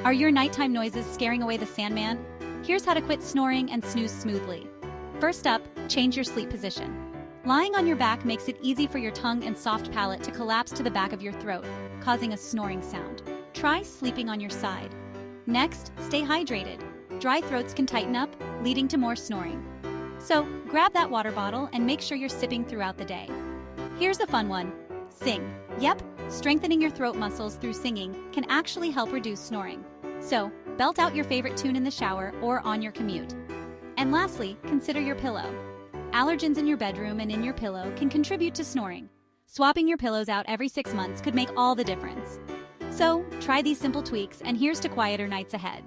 Are your nighttime noises scaring away the Sandman? Here's how to quit snoring and snooze smoothly. First up, change your sleep position. Lying on your back makes it easy for your tongue and soft palate to collapse to the back of your throat, causing a snoring sound. Try sleeping on your side. Next, stay hydrated. Dry throats can tighten up, leading to more snoring. So, grab that water bottle and make sure you're sipping throughout the day. Here's a fun one. Sing. Yep, strengthening your throat muscles through singing can actually help reduce snoring. So, belt out your favorite tune in the shower or on your commute. And lastly, consider your pillow. Allergens in your bedroom and in your pillow can contribute to snoring. Swapping your pillows out every 6 months could make all the difference. So, try these simple tweaks, and here's to quieter nights ahead.